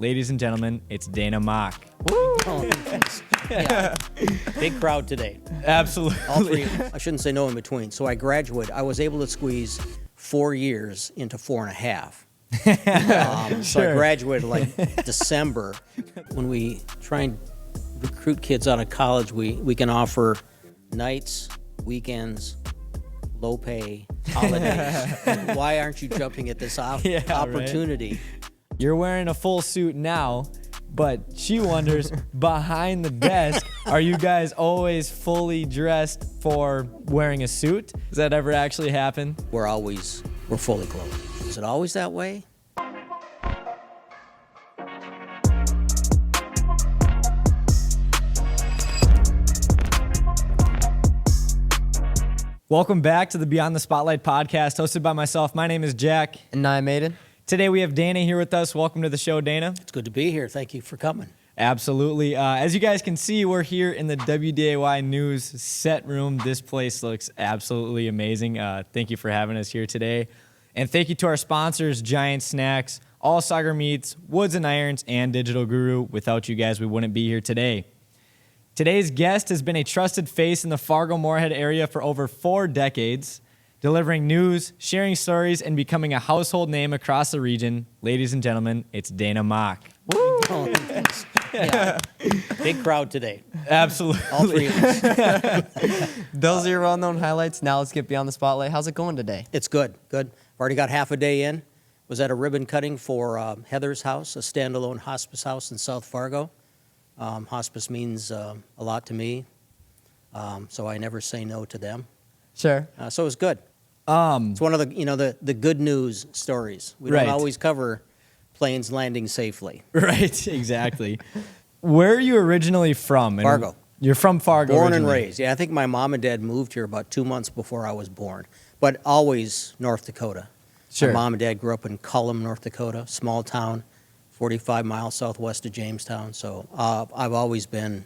Ladies and gentlemen, it's Dana Mogck. Woo! Oh, yeah. Big crowd today. Absolutely. All three. I shouldn't say no in between. So I graduated. I was able to squeeze 4 years into 4.5. So I graduated like December. When we try and recruit kids out of college, we can offer nights, weekends, low pay, holidays. Why aren't you jumping at this opportunity? Right? You're wearing a full suit now, but she wonders, behind the desk, are you guys always fully dressed for wearing a suit? Does that ever actually happen? We're fully clothed. Is it always that way? Welcome back to the Beyond the Spotlight podcast, hosted by myself. My name is Jack. And I'm Aiden. Today we have Dana here with us. Welcome to the show, Dana. It's good to be here. Thank you for coming. Absolutely. As you guys can see, we're here in the WDAY News set room. This place looks absolutely amazing. Thank you for having us here today. And thank you to our sponsors, Giant Snacks, All Sagar Meats, Woods and Irons, and Digital Guru. Without you guys, we wouldn't be here today. Today's guest has been a trusted face in the Fargo-Moorhead area for over 4 decades, delivering news, sharing stories, and becoming a household name across the region. Ladies and gentlemen, it's Dana Mogck. Woo! Oh, thanks. Yeah. Big crowd today. Absolutely. All three of us. Those are your well-known highlights. Now let's get beyond the spotlight. How's it going today? It's good. Good. I've already got half a day in. Was at a ribbon cutting for Heather's house, a standalone hospice house in South Fargo. Hospice means a lot to me, so I never say no to them. Sure. So it was good. It's one of the good news stories. We don't always cover planes landing safely. Right, exactly. Where are you originally from? Fargo. You're from Fargo Born originally. and raised. Yeah, I think my mom and dad moved here about 2 months before I was born, but always North Dakota. Sure. My mom and dad grew up in Cullum, North Dakota, small town, 45 miles southwest of Jamestown. So I've always been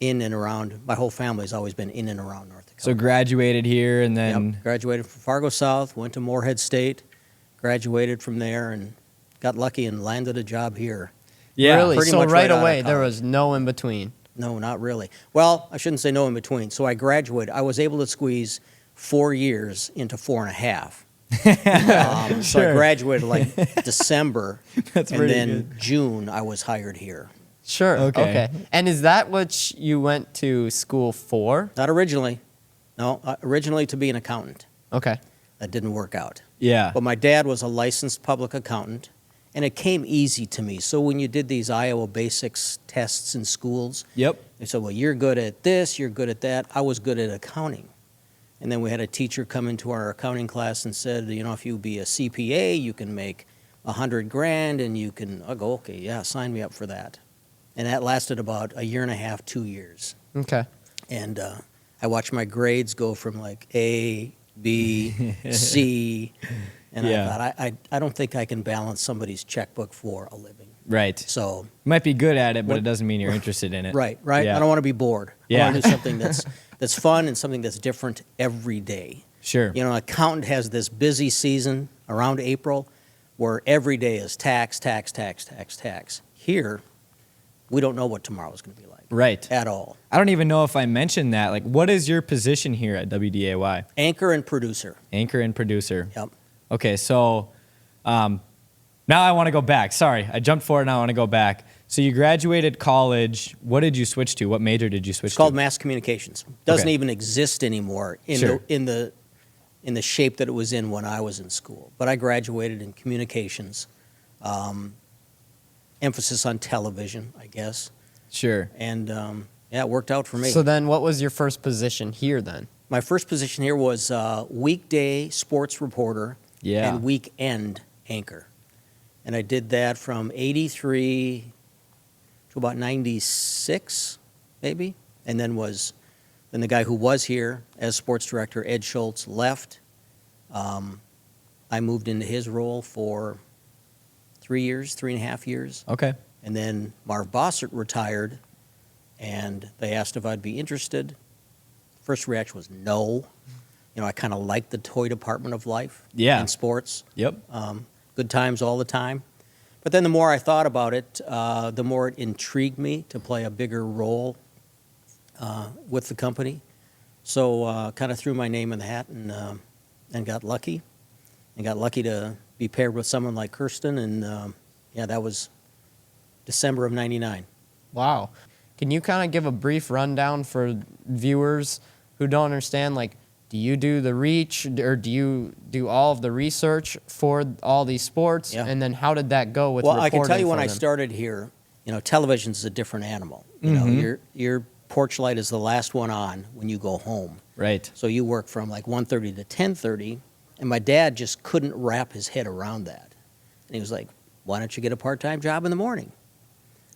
in and around, my whole family's always been in and around North Dakota. So graduated here and then... Yep, graduated from Fargo South, went to Moorhead State, graduated from there, and got lucky and landed a job here. Yeah. Really? Pretty So much right out of away, there college. was no in between. No, not really. Well, I shouldn't say no in between. So I graduated. I was able to squeeze 4 years into 4.5. So I graduated like December, That's and pretty then good. June I was hired here. Sure. Okay. And is that what you went to school for? Not originally. No, originally to be an accountant. Okay. That didn't work out. Yeah. But my dad was a licensed public accountant, and it came easy to me. So when you did these Iowa basics tests in schools, Yep. they said, well, you're good at this, you're good at that. I was good at accounting. And then we had a teacher come into our accounting class and said, if you be a CPA, you can make $100,000, and you can. I go, okay, yeah, sign me up for that. And that lasted about 1.5 years, 2 years. Okay. And I watched my grades go from like A, B, C, and Yeah. I thought, I don't think I can balance somebody's checkbook for a living. Right. So, You might be good at it, but it doesn't mean you're interested in it. right. Yeah. I don't want to be bored. Yeah. I want to do something that's fun and something that's different every day. Sure. An accountant has this busy season around April where every day is tax. Here, we don't know what tomorrow is going to be like. Right. At all. I don't even know if I mentioned that. Like, what is your position here at WDAY? Anchor and producer. Anchor and producer. Yep. Okay, so now I want to go back. Sorry, I jumped forward, now I want to go back. So you graduated college. What did you switch to? What major did you switch It's called to? mass communications. Doesn't Okay. even exist anymore Sure. in the shape that it was in when I was in school. But I graduated in communications. Emphasis on television, I guess. Sure. And it worked out for me. So then what was your first position here then? My first position here was weekday sports reporter Yeah. and weekend anchor. And I did that from 83 to about 96, maybe. And then the guy who was here as sports director, Ed Schultz, left. I moved into his role for 3.5 years. Okay. And then Marv Bossert retired, and they asked if I'd be interested. First reaction was no. I kind of liked the toy department of life Yeah. in sports. Yep. Good times all the time. But then the more I thought about it, the more it intrigued me to play a bigger role with the company. So kind of threw my name in the hat and got lucky. And got lucky to be paired with someone like Kirsten. And yeah, that was December of '99. Wow. Can you kind of give a brief rundown for viewers who don't understand, like, do you do the reach or do you do all of the research for all these sports? Yeah. And then how did that go with Well, reporting I can tell you for when I them? started here, television's a different animal. You know, your porch light is the last one on when you go home. Right. So you work from like 1:30 to 10:30, and my dad just couldn't wrap his head around that. And he was like, "Why don't you get a part-time job in the morning?"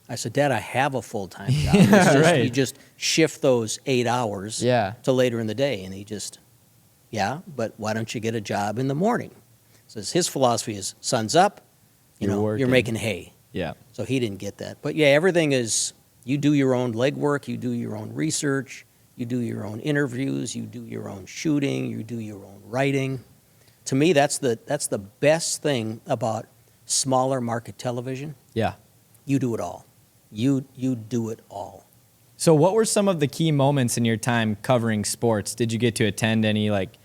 I said, "Dad, I have a full-time job. It's just, Right. You just shift those 8 hours Yeah. to later in the day." And he just, "Yeah, but why don't you get a job in the morning?" So his philosophy is, "Sun's up, You're you're working. making hay." Yeah. So he didn't get that. But yeah, everything is, you do your own legwork, you do your own research, you do your own interviews, you do your own shooting, you do your own writing. To me, that's the best thing about smaller market television. Yeah. You do it all. You do it all. So what were some of the key moments in your time covering sports? Did you get to attend any like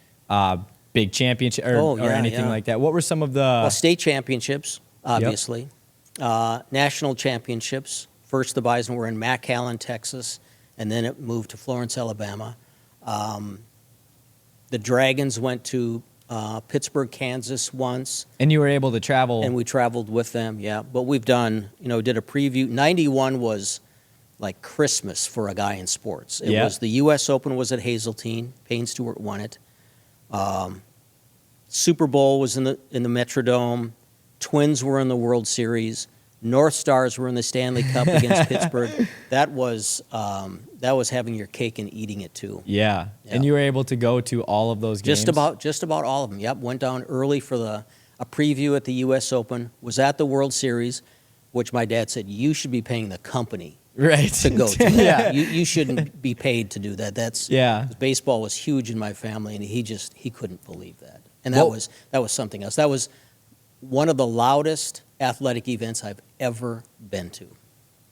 big championship or anything like that? What were some of the Well, state championships, obviously. National championships. First, the Bison were in McAllen, Texas, and then it moved to Florence, Alabama. The Dragons went to Pittsburgh, Kansas once, and you were able to travel? and we traveled with them, yeah. But we've done, did a preview. 91 was like Christmas for a guy in sports. It Yeah. was the U.S. Open was at Hazeltine. Payne Stewart won it. Super Bowl was in the Metrodome. Twins were in the World Series. North Stars were in the Stanley Cup against Pittsburgh. That was having your cake and eating it too. Yeah. Yeah. And you were able to go to all of those games? Just about all of them. Yep. Went down early for a preview at the U.S. Open. Was at the World Series, which my dad said you should be paying the company Right. to go to. Yeah. You shouldn't be paid to do that. Yeah. Baseball was huge in my family, and he couldn't believe that. And that was something else. That was one of the loudest athletic events I've ever been to.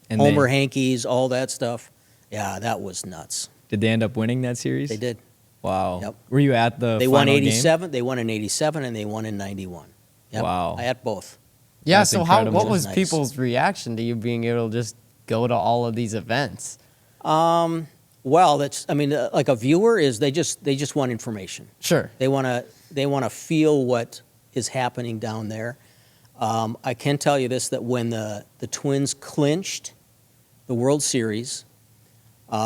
And Homer Hankies, all that stuff. Yeah, that was nuts. Did they end up winning that series? They did. Wow. Yep. Were you at the They won final game? 87. They won in 87, and they won in 91. Yep. Wow. I had both. Yeah, That's so incredible. what was Nice. people's reaction to you being able to just go to all of these events? Well, like a viewer is they just want information. Sure. They want to feel what is happening down there. I can tell you this, that when the Twins clinched the World Series,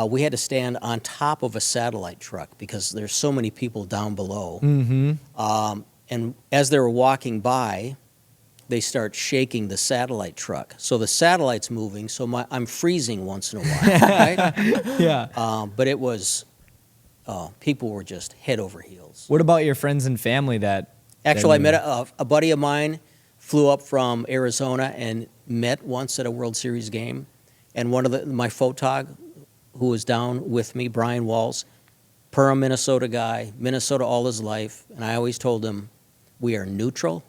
we had to stand on top of a satellite truck because there's so many people down below. Mm-hmm. And as they were walking by, they start shaking the satellite truck. So the satellite's moving, so I'm freezing once in a while, right? Yeah. But it was, people were just head over heels. What about your friends and family that? Actually, I that met a buddy of mine, flew up from Arizona and met once at a World Series game. And one of my photog who was down with me, Brian Walls, per Minnesota guy, Minnesota all his life. And I always told him, we are neutral.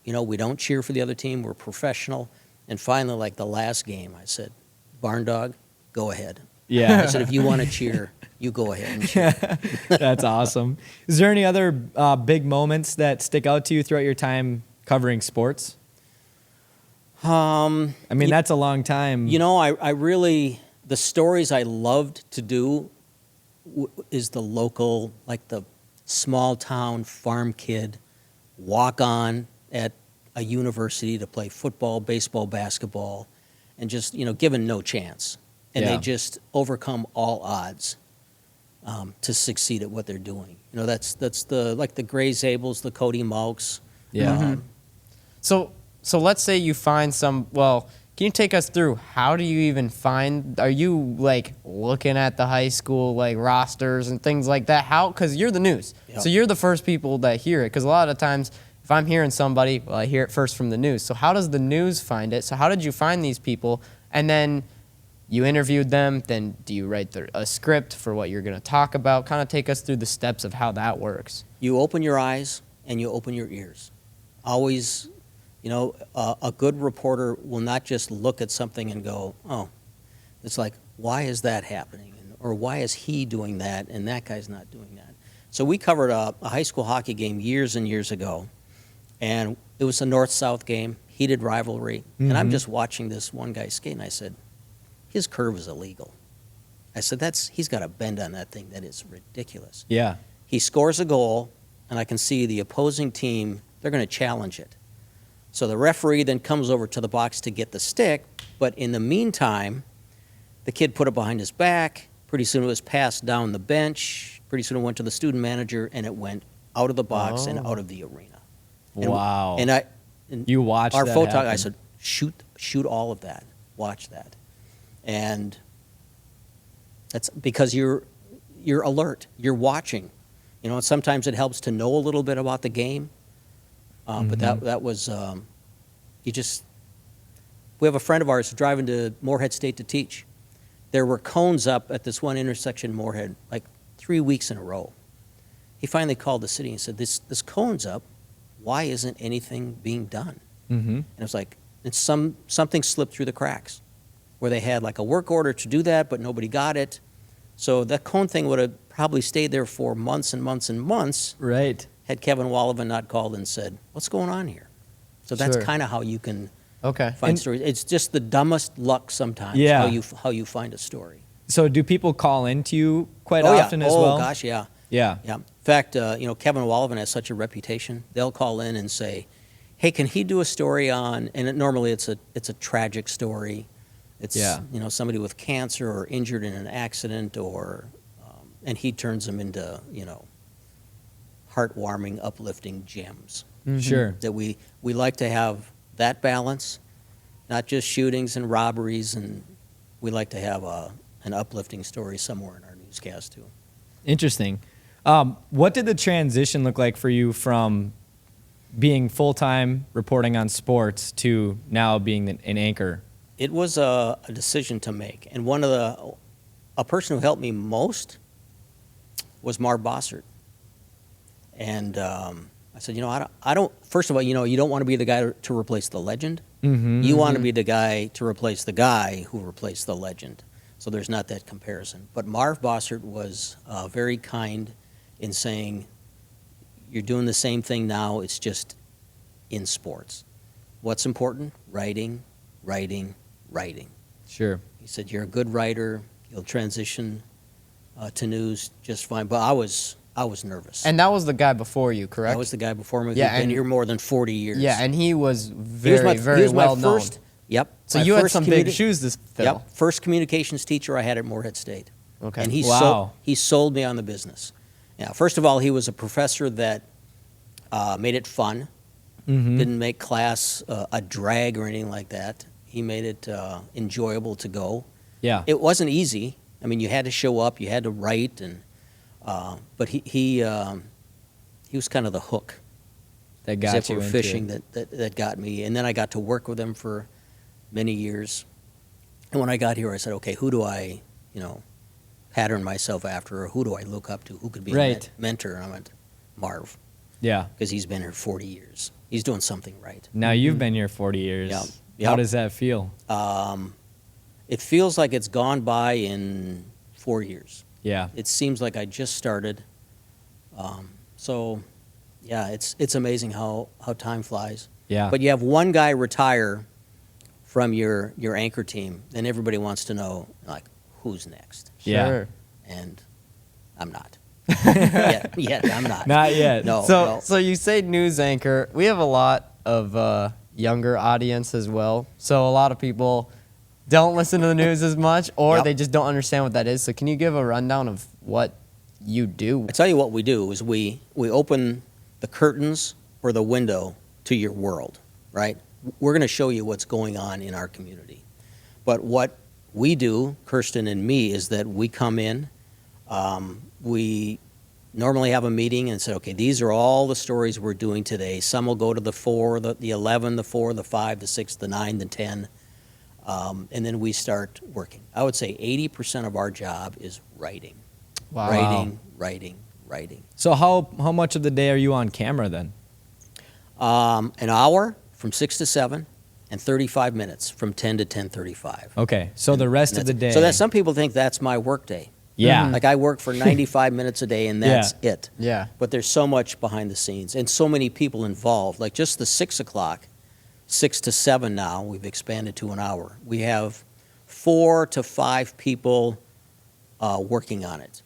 We don't cheer for the other team. We're professional. And finally, like the last game, I said, Barn Dog, go ahead. Yeah. I said, if you want to cheer, you go ahead and cheer. That's awesome. Is there any other big moments that stick out to you throughout your time covering sports? I mean, that's a long time. I really, the stories I loved to do is the local, like the small town farm kid, walk on at a university to play football, baseball, basketball, and just, given no chance. And Yeah. they just overcome all odds to succeed at what they're doing. That's the Gray Zabels, the Cody Moukes. Yeah. So let's say you find can you take us through how do you even find, are you like looking at the high school like rosters and things like that? How, because you're the news. Yep. So you're the first people that hear it, because a lot of times if I'm hearing somebody, well, I hear it first from the news. So how does the news find it? So how did you find these people? And then you interviewed them, then do you write a script for what you're going to talk about? Kind of take us through the steps of how that works. You open your eyes and you open your ears. Always You know, a good reporter will not just look at something and go, oh, it's like, why is that happening? Or why is he doing that and that guy's not doing that? So we covered a high school hockey game years and years ago, and it was a north-south game, heated rivalry, and I'm just watching this one guy skate, and I said, his curve is illegal. I said, he's got a bend on that thing that is ridiculous. Yeah. He scores a goal, and I can see the opposing team, they're going to challenge it. So the referee then comes over to the box to get the stick, but in the meantime, the kid put it behind his back. Pretty soon it was passed down the bench. Pretty soon it went to the student manager, and it went out of the box and out of the arena. Wow. And You watched our that photographer, happen. I said, shoot all of that. Watch that. And that's because you're alert. You're watching. You know, and sometimes it helps to know a little bit about the game. But that was, we have a friend of ours driving to Moorhead State to teach. There were cones up at this one intersection in Moorhead, like 3 weeks in a row. He finally called the city and said, this cone's up. Why isn't anything being done? And it was like, something slipped through the cracks where they had like a work order to do that, but nobody got it. So that cone thing would have probably stayed there for months and months and months. Right. Had Kevin Wallivan not called and said, what's going on here? So that's Sure. kind of how you can Okay. find stories. It's just the dumbest luck sometimes, Yeah. how you find a story. So do people call into you quite Oh, often yeah. as well? Oh, gosh, yeah. Yeah. Yeah. In fact, you know, Kevin Wallivan has such a reputation. They'll call in and say, hey, can he do a story on, and normally it's a tragic story. It's, Yeah. you know, somebody with cancer or injured in an accident and he turns them into, you know, heartwarming, uplifting gems. Sure. That we like to have that balance, not just shootings and robberies, and we like to have an uplifting story somewhere in our newscast too. Interesting. What did the transition look like for you from being full-time reporting on sports to now being an anchor? It was a decision to make, and a person who helped me most was Marv Bossert. And I said, you know, I don't. First of all, you know, you don't want to be the guy to replace the legend. You want to be the guy to replace the guy who replaced the legend. So there's not that comparison. But Marv Bossert was very kind in saying, you're doing the same thing now. It's just in sports. What's important? Writing, writing, writing. Sure. He said, you're a good writer. You'll transition to news just fine. But I was nervous. And that was the guy before you, correct? That was the guy before me. Yeah, He'd been and- here more than 40 years. Yeah, and he was He very, very was my well known. first, Yep. So my you had first some big communi- shoes to fill. Yep. First communications teacher I had at Moorhead State. Okay. And he Wow. sold me on the business. Yeah. First of all, he was a professor that made it fun. Didn't make class a drag or anything like that. He made it enjoyable to go. Yeah. It wasn't easy. I mean, you had to show up, you had to write, and but he was kind of the hook. That got Zipper you into fishing it. that got me, and then I got to work with him for many years. And when I got here, I said, okay, who do I, you know, pattern myself after, or who do I look up to? Who could be Right. a mentor? And I went, Marv, Yeah. because he's been here 40 years. He's doing something right. Now you've been here 40 years. Yeah. How Yeah. does that feel? It feels like it's gone by in 4 years. Yeah. It seems like I just started. So, yeah, it's amazing how time flies. Yeah. But you have one guy retire from your anchor team, then everybody wants to know, like, who's next? Yeah. Sure. And I'm not. yet I'm not. Not yet. No. So you say news anchor. We have a lot of younger audience as well. So a lot of people don't listen to the news as much, or Yep. they just don't understand what that is. So can you give a rundown of what you do? I tell you what we do is we open the curtains or the window to your world, right? We're going to show you what's going on in our community. But what we do, Kirsten and me, is that we come in, we normally have a meeting and say, okay, these are all the stories we're doing today. Some will go to the 4, the 11, the 4, the 5, the 6, the 9, the 10, and then we start working. I would say 80% of our job is writing. Wow. Writing. So how much of the day are you on camera then? An hour from 6 to 7, and 35 minutes from 10 to 10:35. Okay, so the rest of the day. So that some people think that's my work day. Yeah. Like I work for 95 minutes a day and that's it. Yeah. But there's so much behind the scenes and so many people involved. Like just the 6 o'clock, 6 to 7 now, we've expanded to an hour. We have 4 to 5 people working on it.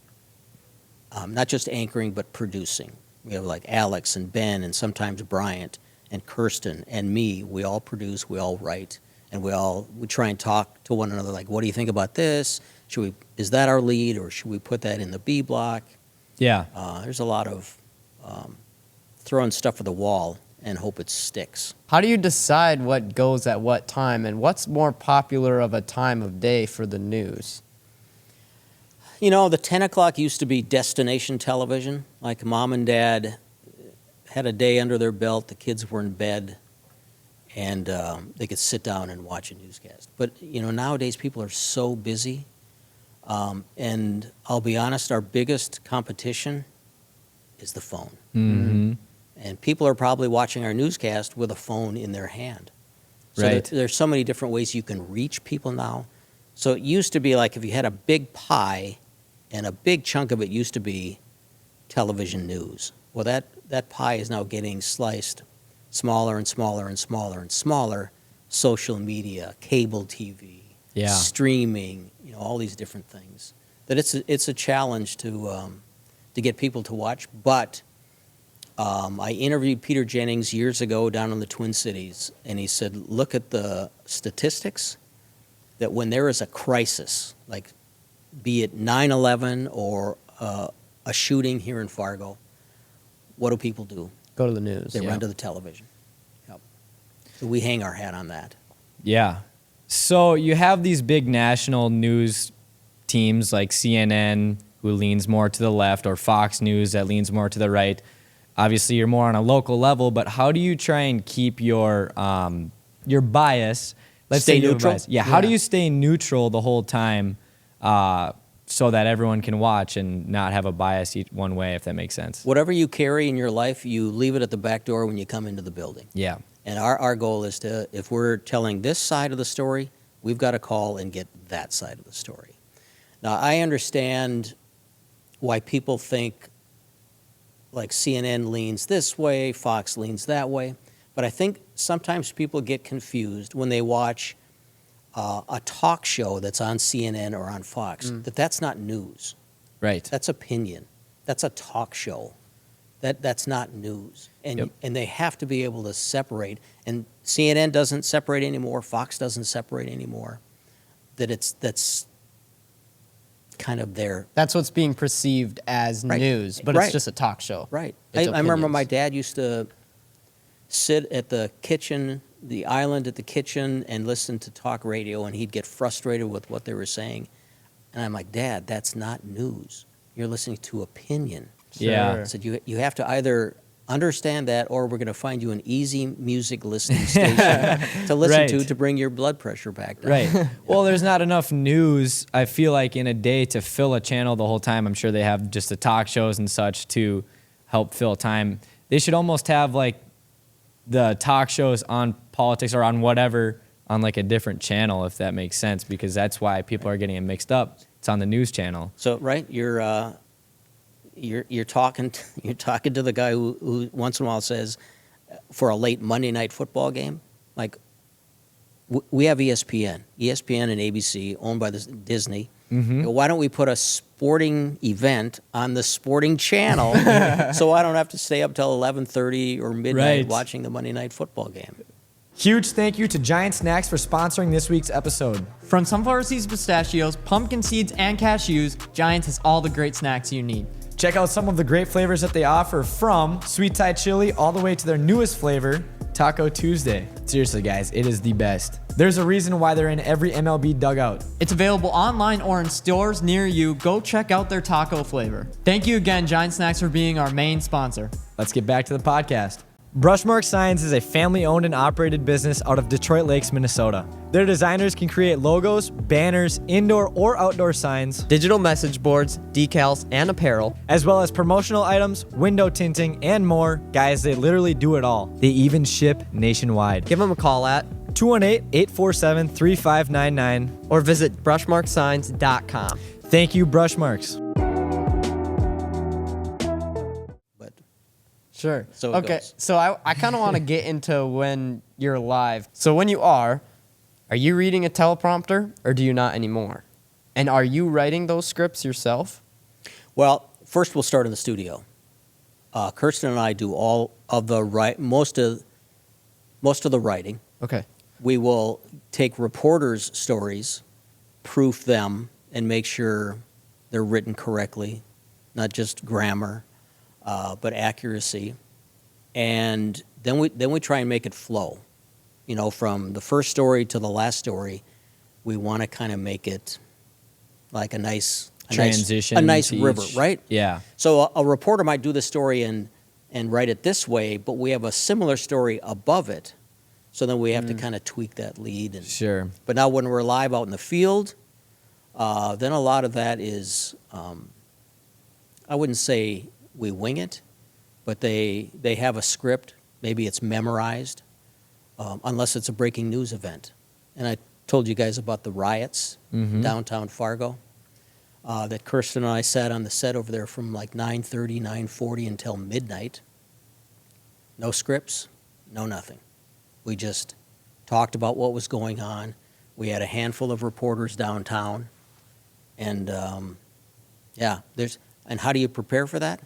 Not just anchoring, but producing. We have like Alex and Ben and sometimes Bryant and Kirsten and me. We all produce, we all write, and we try and talk to one another like, what do you think about this? Is that our lead, or should we put that in the B block? Yeah. There's a lot of throwing stuff at the wall and hope it sticks. How do you decide what goes at what time, and what's more popular of a time of day for the news? You know, the 10 o'clock used to be destination television. Like mom and dad had a day under their belt, the kids were in bed, and they could sit down and watch a newscast. But, you know, nowadays people are so busy. And I'll be honest, our biggest competition is the phone. Mm-hmm. And people are probably watching our newscast with a phone in their hand. So Right. there's so many different ways you can reach people now. So it used to be like if you had a big pie, and a big chunk of it used to be television news. Well, that pie is now getting sliced smaller and smaller and smaller and smaller. Social media, cable TV, streaming, you know, all these different things. That it's a challenge to get people to watch. But I interviewed Peter Jennings years ago down in the Twin Cities, and he said, look at the statistics, that when there is a crisis, like be it 9/11 or a shooting here in Fargo, what do people do? Go to the news. They run to the television. Yep. So we hang our hat on that. Yeah. So you have these big national news teams like CNN, who leans more to the left, or Fox News that leans more to the right. Obviously, you're more on a local level, but how do you try and keep your bias? Let's Stay say you have a neutral? bias. Yeah. How do you stay neutral the whole time, so that everyone can watch and not have a bias one way, if that makes sense? Whatever you carry in your life, you leave it at the back door when you come into the building. Yeah. And our goal is to, if we're telling this side of the story, we've got to call and get that side of the story. Now, I understand why people think like CNN leans this way, Fox leans that way, but I think sometimes people get confused when they watch a talk show that's on CNN or on Fox, that's not news. Right. That's opinion. That's a talk show. That's not news. And and they have to be able to separate. And CNN doesn't separate anymore. Fox doesn't separate anymore. That's kind of their... That's what's being perceived as news, but it's just a talk show. Right. It's I remember opinions. my dad used to sit at the kitchen, the island at the kitchen, and listen to talk radio, and he'd get frustrated with what they were saying. And I'm like, Dad, that's not news. You're listening to opinion. Yeah. I said, you have to either understand that, or we're going to find you an easy music listening station to listen Right. to bring your blood pressure back down. Right. Well, there's not enough news, I feel like, in a day to fill a channel the whole time. I'm sure they have just the talk shows and such to help fill time. They should almost have like the talk shows on politics or on whatever on like a different channel, if that makes sense, because that's why people are getting it mixed up. It's on the news channel. So, right, you're talking to the guy who once in a while says, for a late Monday night football game, like we have ESPN and ABC owned by Disney. Mm-hmm. Why don't we put a sporting event on the sporting channel so I don't have to stay up till 11:30 or midnight Right. watching the Monday night football game? Huge thank you to Giant Snacks for sponsoring this week's episode. From sunflower seeds, pistachios, pumpkin seeds, and cashews, Giants has all the great snacks you need. Check out some of the great flavors that they offer, from sweet Thai chili all the way to their newest flavor, Taco Tuesday. Seriously, guys, it is the best. There's a reason why they're in every MLB dugout. It's available online or in stores near you. Go check out their taco flavor. Thank you again, Giant Snacks, for being our main sponsor. Let's get back to the podcast. Brushmark Signs is a family-owned and operated business out of Detroit Lakes, Minnesota. Their designers can create logos, banners, indoor or outdoor signs, Digital message boards, decals, and apparel. as well as promotional items, window tinting, and more. Guys, they literally do it all. They even ship nationwide. Give them a call at 218-847-3599. or visit brushmarksigns.com. Thank you, Brushmarks. But Sure. So it okay. goes. So I kind of want to get into when you're live. So when you are you reading a teleprompter or do you not anymore? And are you writing those scripts yourself? well, first we'll start in the studio. Kirsten and I do all of the most of the writing. Okay. We will take reporters' stories, proof them, and make sure they're written correctly, not just grammar, but accuracy. And then we try and make it flow. You know, from the first story to the last story, we want to kind of make it like a nice Transition a nice to river, each- right? Yeah. So a reporter might do the story and write it this way, but we have a similar story above it. So then we have to kind of tweak that lead. And, Sure. but now when we're live out in the field, then a lot of that is, I wouldn't say we wing it, but they have a script. Maybe it's memorized, unless it's a breaking news event. And I told you guys about the riots in downtown Fargo. That Kirsten and I sat on the set over there from like 9:30, 9:40 until midnight. No scripts, no nothing. We just talked about what was going on. We had a handful of reporters downtown. And and how do you prepare for that?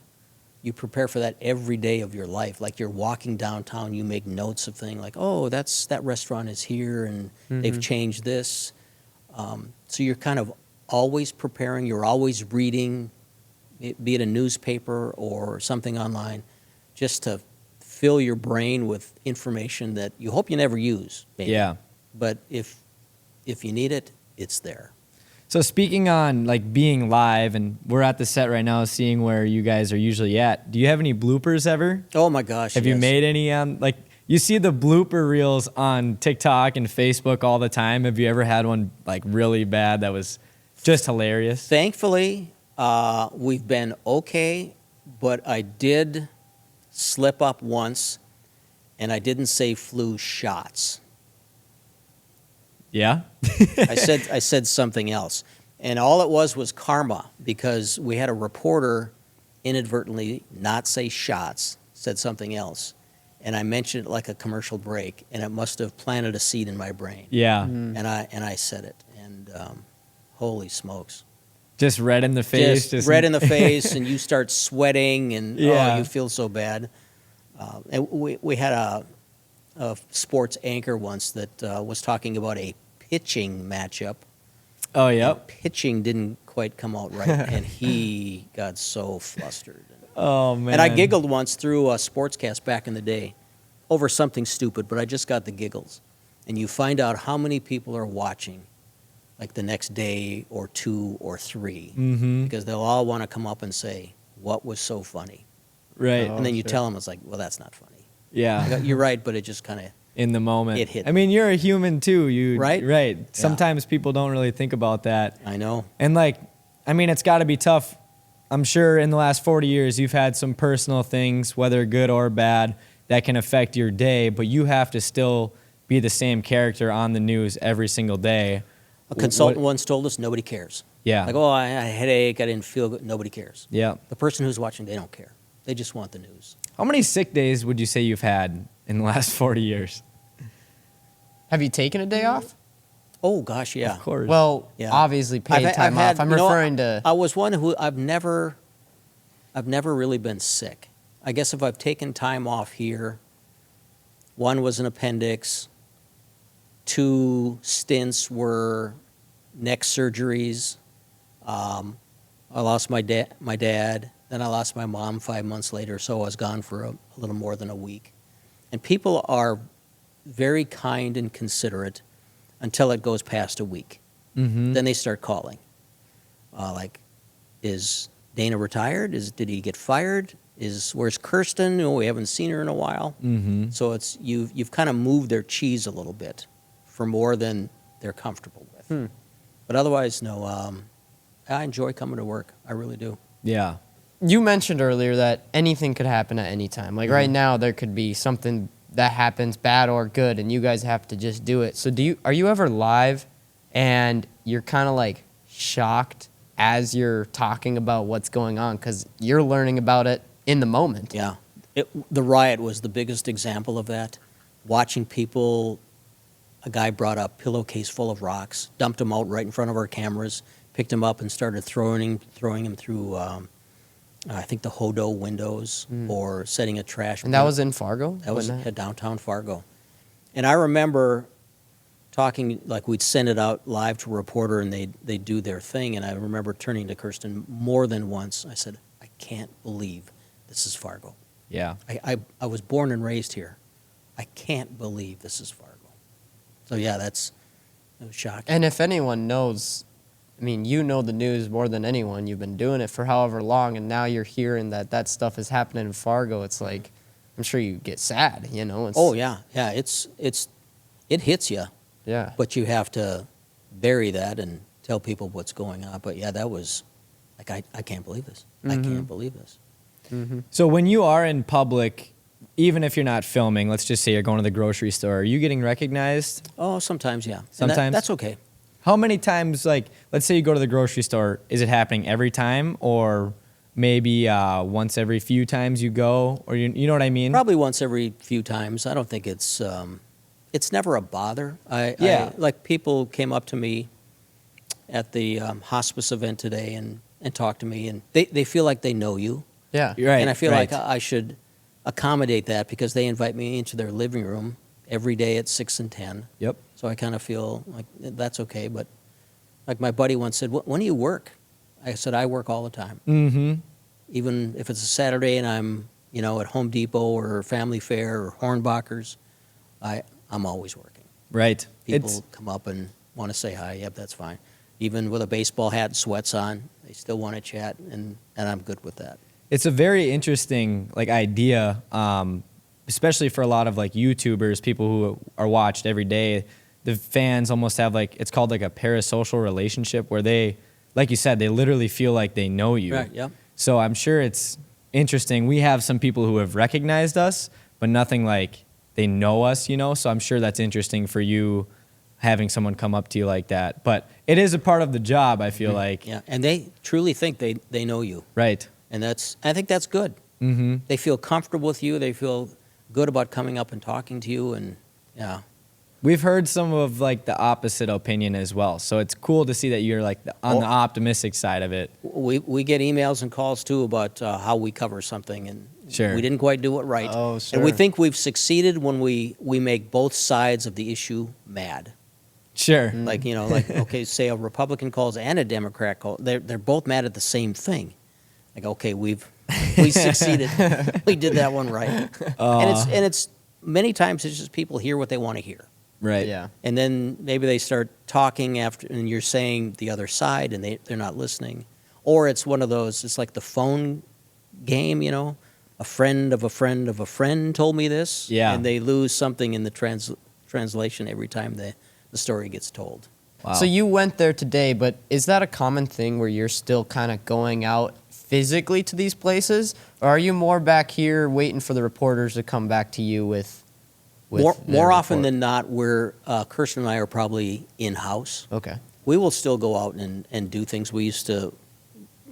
You prepare for that every day of your life. Like you're walking downtown, you make notes of things like, oh, that restaurant is here and they've changed this. So you're kind of always preparing, you're always reading, be it a newspaper or something online, just to fill your brain with information that you hope you never use, maybe. Yeah. But if you need it, it's there. So speaking on like being live, and we're at the set right now seeing where you guys are usually at. Do you have any bloopers ever? Oh my gosh, Have you yes. made any like you see the blooper reels on TikTok and Facebook all the time? Have you ever had one like really bad that was just hilarious? Thankfully, we've been okay, but I did slip up once, and I didn't say flu shots. Yeah. I said something else, and all it was karma, because we had a reporter inadvertently not say shots, said something else, and I mentioned it like a commercial break, and it must have planted a seed in my brain. Yeah. And I said it, and holy smokes. Just red in the face. Just red in the face, and you start sweating, and Yeah. oh, you feel so bad. And we had a sports anchor once that was talking about a pitching matchup. Oh, yep. Pitching didn't quite come out right, and he got so flustered. Oh, man. And I giggled once through a sportscast back in the day over something stupid, but I just got the giggles. And you find out how many people are watching, like the next day or 2 or 3, because they'll all want to come up and say, what was so funny? Right. And then you sure. tell them, it's like, well, that's not funny. I Yeah. go, you're right, but it just kind of, In the moment. It hit I mean, you're a human too. You Right? Right. Sometimes people don't really think about that. I know. And like, I mean, it's got to be tough. I'm sure in the last 40 years, you've had some personal things, whether good or bad, that can affect your day, but you have to still be the same character on the news every single day. A consultant once told us nobody cares. Yeah. Like, oh, I had a headache, I didn't feel good. Nobody cares. Yeah. The person who's watching, they don't care. They just want the news. How many sick days would you say you've had in the last 40 years? Have you taken a day off? Oh, gosh, yeah. Of course. Well, Yeah. obviously paid time off. I'm you know, referring to. I was one who I've never really been sick. I guess if I've taken time off here, one was an appendix, 2 stints were neck surgeries. I lost my dad, then I lost my mom 5 months later, so I was gone for a little more than a week. And people are very kind and considerate until it goes past a week. Then they start calling. Like, is Dana retired? Did he get fired? is where's Kirsten? We haven't seen her in a while. Mm-hmm. So it's you've kind of moved their cheese a little bit for more than they're comfortable with. But otherwise, no. I enjoy coming to work. I really do. Yeah. You mentioned earlier that anything could happen at any time. Like right now, there could be something that happens, bad or good, and you guys have to just do it. So are you ever live and you're kind of like shocked as you're talking about what's going on because you're learning about it in the moment? Yeah. The riot was the biggest example of that. Watching people, a guy brought a pillowcase full of rocks, dumped them out right in front of our cameras, picked them up and started throwing them through, I think the Hodo windows or setting a trash bin. And that was in Fargo? That was at downtown Fargo. And I remember talking, like we'd send it out live to a reporter and they'd do their thing. And I remember turning to Kirsten more than once. I said, I can't believe this is Fargo. Yeah. I was born and raised here. I can't believe this is Fargo. So yeah, it was shocking. And if anyone knows, I mean, you know the news more than anyone. You've been doing it for however long, and now you're hearing that stuff is happening in Fargo. It's like, I'm sure you get sad, you know? Oh yeah, it hits you. Yeah. But you have to bury that and tell people what's going on. But yeah, that was like I can't believe this. I can't believe this. So when you are in public, even if you're not filming, let's just say you're going to the grocery store, are you getting recognized? Oh, sometimes yeah. And Sometimes? that's okay. How many times, like, let's say you go to the grocery store, is it happening every time or maybe once every few times you go? Or you know what I mean? Probably once every few times. I don't think it's never a bother. Yeah. Like people came up to me at the hospice event today and talked to me, and they feel like they know you. Yeah. You're right. And I feel right. like I should accommodate that because they invite me into their living room every day at 6 and 10. Yep. So I kind of feel like that's okay. But like my buddy once said, when do you work? I said, I work all the time. Mm-hmm. Even if it's a Saturday and I'm, at Home Depot or Family Fair or Hornbachers, I'm always working. Right. People come up and want to say hi. Yep, that's fine. Even with a baseball hat and sweats on, they still want to chat, and I'm good with that. It's a very interesting idea, especially for a lot of YouTubers, people who are watched every day. The fans almost have it's called a parasocial relationship where they, like you said, they literally feel like they know you. Right. Yep. So I'm sure it's interesting. We have some people who have recognized us, but nothing like they know us, So I'm sure that's interesting for you having someone come up to you like that. But it is a part of the job, I feel like. Yeah, and they truly think they know you. Right. And I think that's good. Mm-hmm. They feel comfortable with you. They feel good about coming up and talking to you, and yeah. We've heard some of the opposite opinion as well. So it's cool to see that you're on the optimistic side of it. We get emails and calls too about how we cover something, and Sure. we didn't quite do it right. Oh, sure. And we think we've succeeded when we make both sides of the issue mad. Sure. Okay, say a Republican calls and a Democrat calls, they're both mad at the same thing. Okay, we succeeded. We did that one right. And it's many times it's just people hear what they want to hear. Right. Yeah. And then maybe they start talking after, and you're saying the other side, and they're not listening. Or it's one of those, it's like the phone game, a friend of a friend of a friend told me this. Yeah. And they lose something in the translation every time the story gets told. Wow. So you went there today, but is that a common thing where you're still kind of going out physically to these places? Or are you more back here waiting for the reporters to come back to you with More often than not, Kirsten and I are probably in-house. Okay. We will still go out and do things. We used to,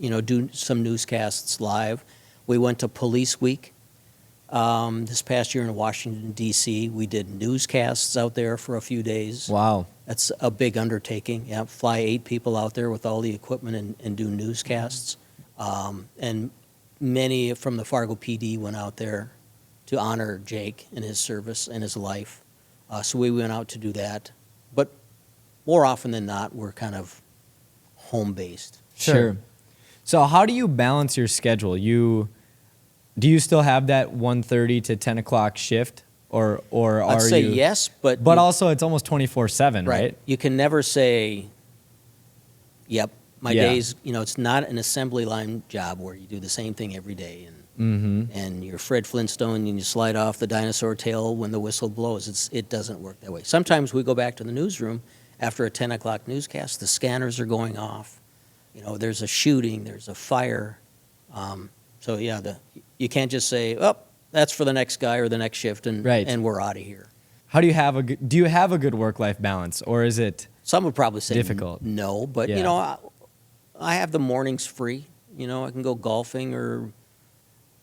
do some newscasts live. We went to Police Week this past year in Washington, D.C. We did newscasts out there for a few days. Wow. That's a big undertaking. Yeah, fly 8 people out there with all the equipment and do newscasts. And many from the Fargo PD went out there to honor Jake and his service and his life. So we went out to do that. But more often than not, we're kind of home-based. Sure. So how do you balance your schedule? Do you still have that 1:30 to 10 o'clock shift? Or are I'd say you? yes, but... But also it's almost 24/7, right? You can never say, yep, My Yeah. days, it's not an assembly line job where you do the same thing every day and you're Fred Flintstone and you slide off the dinosaur tail when the whistle blows. It doesn't work that way. Sometimes we go back to the newsroom after a 10 o'clock newscast. The scanners are going off. There's a shooting, there's a fire. So yeah, you can't just say, oh, that's for the next guy or the next shift and we're out of here. How do you have do you have a good work-life balance, or is it Some would probably say difficult? no, but Yeah. I have the mornings free. I can go golfing or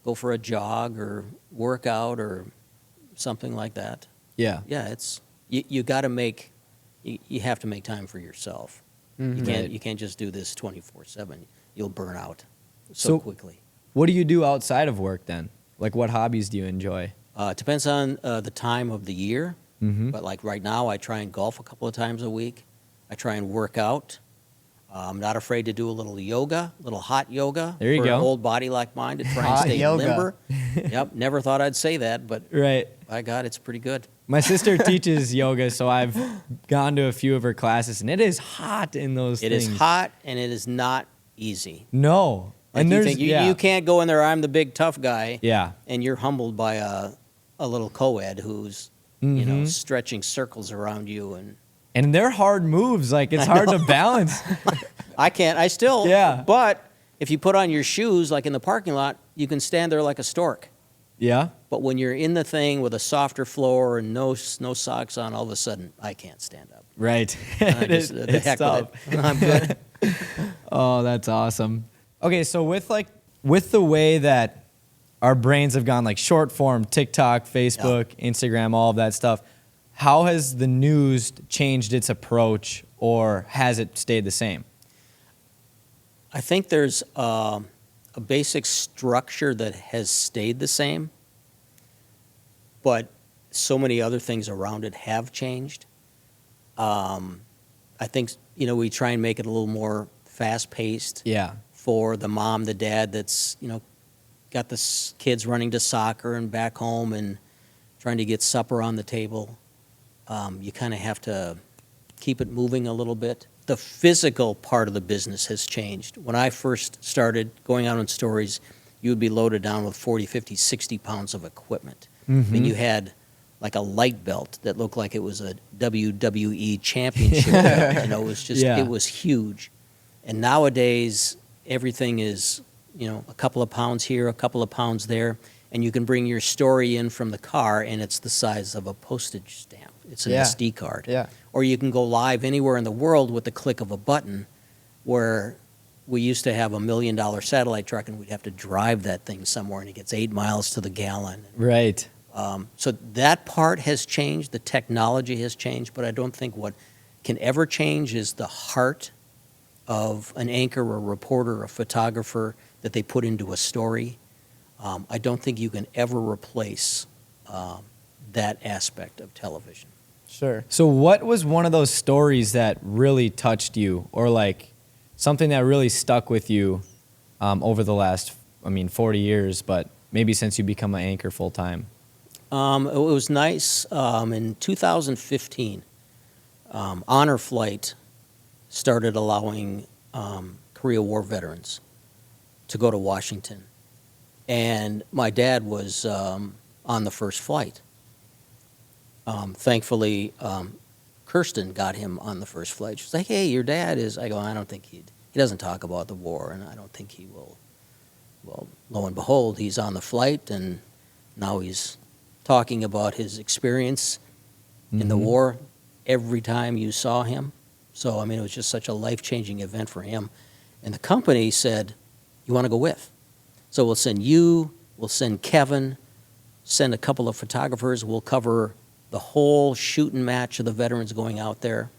go for a jog or work out or something like that. Yeah. Yeah, you got to you have to make time for yourself. Right. You can't just do this 24/7. You'll burn out So- so quickly. What do you do outside of work then? Like, what hobbies do you enjoy? It depends on the time of the year. Mm-hmm. But like right now, I try and golf a couple of times a week. I try and work out. I'm not afraid to do a little yoga, a little hot yoga. There you for go. an old body like mine to try and Hot stay yoga. limber. Yep, never thought I'd say that, but Right. by God, it's pretty good. My sister teaches yoga, so I've gone to a few of her classes, and it is hot in those It things. is hot and it is not ezy. No. Like And you there's think yeah. you can't go in there, I'm the big tough guy, Yeah. and you're humbled by a little co-ed who's, Mhm. stretching circles around you. And they're hard moves. Like, it's hard to balance. I still, Yeah. but if you put on your shoes, like in the parking lot, you can stand there like a stork. Yeah. But when you're in the thing with a softer floor and no socks on, all of a sudden, I can't stand up. Right. I just, It- the it's heck tough. with it. I'm good. Oh, that's awesome. Okay, so with the way that our brains have gone, like short form, TikTok, Facebook, Instagram, all of that stuff, how has the news changed its approach, or has it stayed the same? I think there's a basic structure that has stayed the same, but so many other things around it have changed. I think, we try and make it a little more fast-paced Yeah. for the mom, the dad that's, got the kids running to soccer and back home and trying to get supper on the table. You kind of have to keep it moving a little bit. The physical part of the business has changed. When I first started going out on stories, you would be loaded down with 40, 50, 60 pounds of equipment. And you had like a light belt that looked like it was a WWE championship belt. It was just, Yeah. it was huge. And nowadays, everything is, a couple of pounds here, a couple of pounds there, and you can bring your story in from the car, and it's the size of a postage stamp. It's an Yeah. SD card. Yeah. Or you can go live anywhere in the world with the click of a button, where we used to have $1 million satellite truck, and we'd have to drive that thing somewhere, and it gets 8 miles to the gallon. Right. So that part has changed, the technology has changed, but I don't think what can ever change is the heart of an anchor, a reporter, a photographer that they put into a story. I don't think you can ever replace that aspect of television. Sure. So what was one of those stories that really touched you, or like something that really stuck with you over the last, 40 years, but maybe since you become an anchor full time? It was nice. In 2015, Honor Flight started allowing Korea War veterans to go to Washington. And my dad was on the first flight. Thankfully, Kirsten got him on the first flight. She was like, hey, your dad is... I go, I don't think he doesn't talk about the war, and I don't think he will. Well, lo and behold, he's on the flight, and now he's talking about his experience in the war every time you saw him. So, it was just such a life-changing event for him. And the company said, you want to go with? So we'll send you, we'll send Kevin, send a couple of photographers, we'll cover the whole shooting match of the veterans going out there,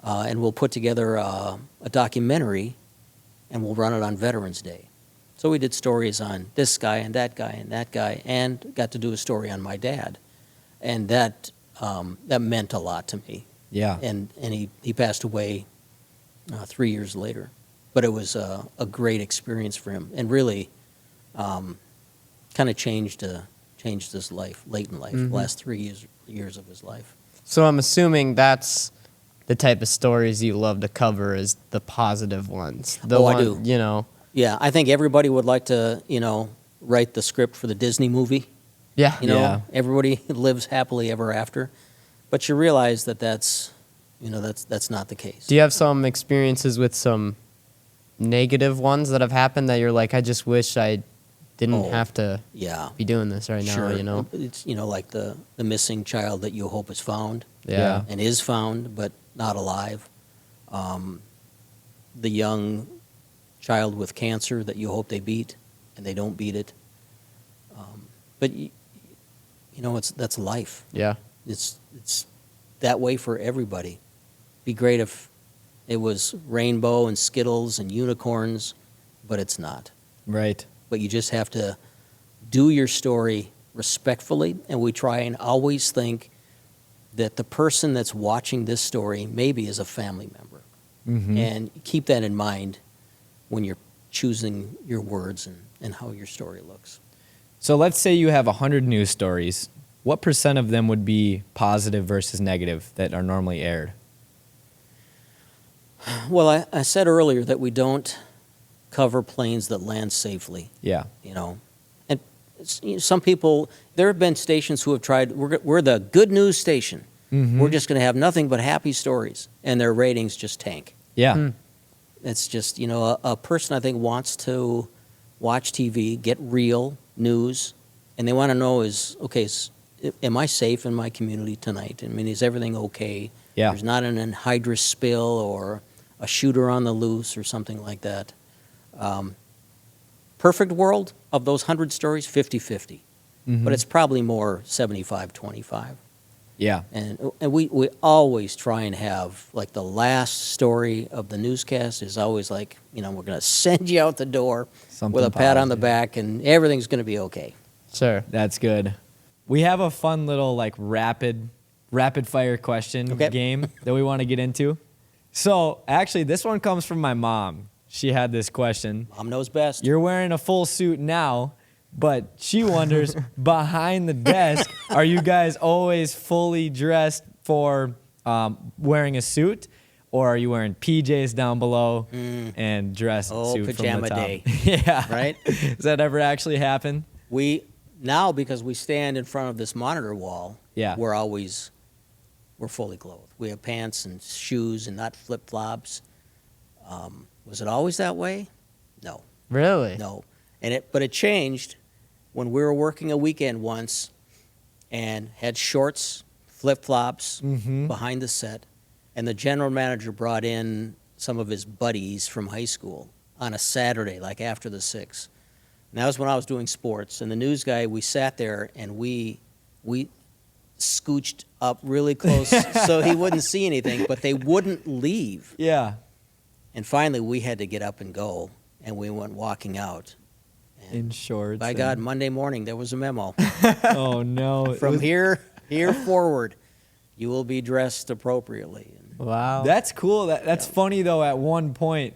and we'll put together a documentary, and we'll run it on Veterans Day. So we did stories on this guy and that guy and that guy, and got to do a story on my dad. And that meant a lot to me. Yeah. And he passed away 3 years later. But it was a great experience for him, and really kind of changed his life, late in life, the last 3 years of his life. So I'm assuming that's the type of stories you love to cover is the positive ones. The I do. You know. Yeah, I think everybody would like to, write the script for the Disney movie. Yeah. Yeah. Everybody lives happily ever after. But you realize that's not the case. Do you have some experiences with some negative ones that have happened that you're like, I just wish I didn't have to Yeah. be doing this right Sure. now, It's, like the missing child that you hope is found. Yeah. And is found, but not alive. The young child with cancer that you hope they beat, and they don't beat it. But that's life. Yeah. It's that way for everybody. Be great if it was rainbow and Skittles and unicorns, but it's not. Right. But you just have to do your story respectfully, and we try and always think that the person that's watching this story maybe is a family member. Mm-hmm. And keep that in mind when you're choosing your words and how your story looks. So let's say you have 100 news stories. What % of them would be positive versus negative that are normally aired? Well, I said earlier that we don't cover planes that land safely, Yeah. And some people, there have been stations who have tried, we're the good news station. Mhm. We're just going to have nothing but happy stories, and their ratings just tank. Yeah. It's just, a person I think wants to watch TV, get real news, and they want to know am I safe in my community tonight? I mean, is everything okay? Yeah. There's not an anhydrous spill or a shooter on the loose or something like that. Perfect world of those 100 stories, 50-50. Mhm. But it's probably more 75-25. Yeah. And we always try and have, like, the last story of the newscast is always like, we're going to send you out the door Something with a pat on the positive. back, and everything's going to be okay. Sure. That's good. We have a fun little rapid fire question Okay. game that we want to get into. So actually, this one comes from my mom. She had this question. Mom knows best. You're wearing a full suit now, but she wonders behind the desk, are you guys always fully dressed for wearing a suit, or are you wearing PJs down below and dress suit pajama from the top? day. Yeah. Right? Does that ever actually happen? Now, because we stand in front of this monitor wall, Yeah. we're fully clothed. We have pants and shoes and not flip-flops. Was it always that way? No. Really? No. But it changed when we were working a weekend once and had shorts, flip-flops behind the set, and the general manager brought in some of his buddies from high school on a Saturday, like after the 6. And that was when I was doing sports. And the news guy, we sat there and we scooched up really close so he wouldn't see anything, but they wouldn't leave. Yeah. And finally, we had to get up and go, and we went walking out. And In shorts. by God, Monday morning, there was a memo. Oh, no. It From was- here forward, you will be dressed appropriately. Wow. That's cool. That's funny, though. At one point,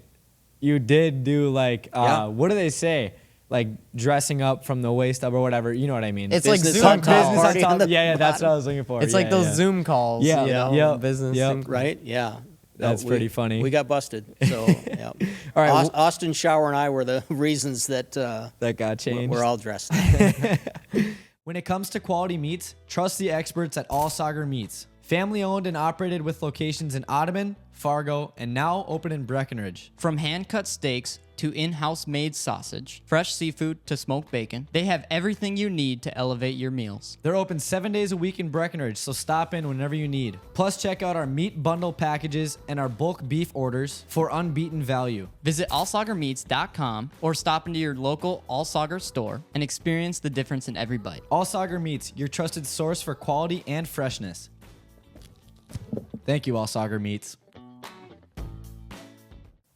you did do what do they say? Like dressing up from the waist up or whatever. You know what I mean? It's like Business Zoom on top, calls. party on the Yeah, that's what bottom. I was looking for. It's Yeah, like those yeah. Zoom calls. Yeah, You know, yep, business. yep. Zoom- Right? Yeah. That's pretty funny. We got busted. So, yeah. All right, well- Austin Shower and I were the reasons that That got changed. we're all dressed. When it comes to quality meats, trust the experts at All Sauger Meats. Family owned and operated with locations in Ottoman, Fargo, and now open in Breckenridge. From hand-cut steaks to in-house made sausage, fresh seafood to smoked bacon, they have everything you need to elevate your meals. They're open 7 days a week in Breckenridge, so stop in whenever you need. Plus, check out our meat bundle packages and our bulk beef orders for unbeaten value. Visit allsaugermeats.com or stop into your local All Sauger store and experience the difference in every bite. All Sauger Meats, your trusted source for quality and freshness. Thank you, All Sauger Meats.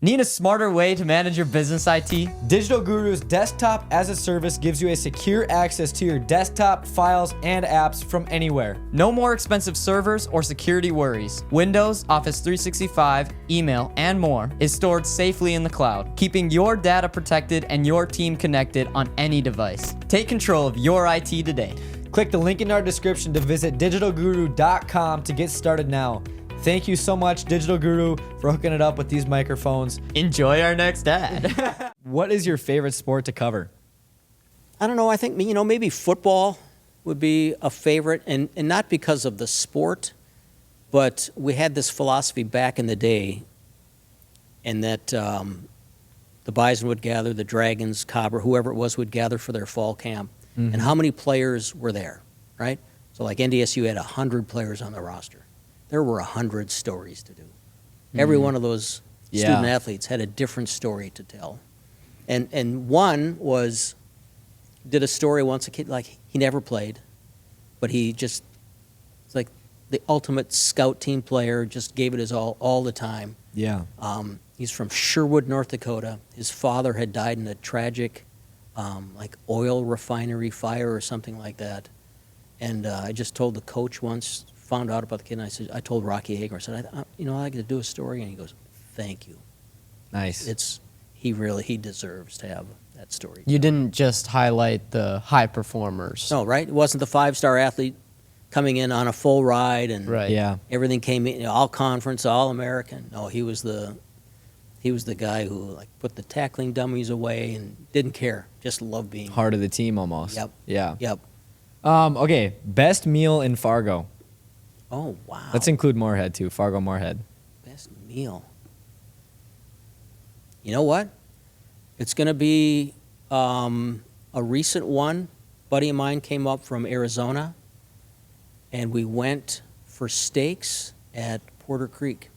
Need a smarter way to manage your business IT? Digital Guru's Desktop as a Service gives you a secure access to your desktop, files, and apps from anywhere. No more expensive servers or security worries. Windows, Office 365, email, and more is stored safely in the cloud, keeping your data protected and your team connected on any device. Take control of your IT today. Click the link in our description to visit digitalguru.com to get started now. thank you so much, Digital Guru, for hooking it up with these microphones. Enjoy our next ad. What is your favorite sport to cover? I don't know. I think, maybe football would be a favorite, and not because of the sport, but we had this philosophy back in the day, and that the Bison would gather, the Dragons, Cobra, whoever it was would gather for their fall camp, and how many players were there, right? So like NDSU had 100 players on the roster. There were 100 stories to do. Every one of those student athletes had a different story to tell. And one did a story once, a kid, like he never played, but it's like the ultimate scout team player, just gave it his all the time. Yeah. He's from Sherwood, North Dakota. His father had died in a tragic like oil refinery fire or something like that. And I just told the coach once, found out about the kid, and I told Rocky Hager, I said, I'd like to do a story, and he goes, thank you. Nice. He deserves to have that story. You didn't just highlight the high performers. No, right? It wasn't the 5-star athlete coming in on a full ride and Right. Yeah. everything came in, all conference, all American. No, he was the guy who like put the tackling dummies away and didn't care, just loved being. Heart of the team almost. Yep. Yeah. Yep. Okay, best meal in Fargo. Oh wow. Let's include Moorhead too. Fargo Moorhead. Best meal. You know what? It's going to be a recent one. A buddy of mine came up from Arizona, and we went for steaks at Porter Creek.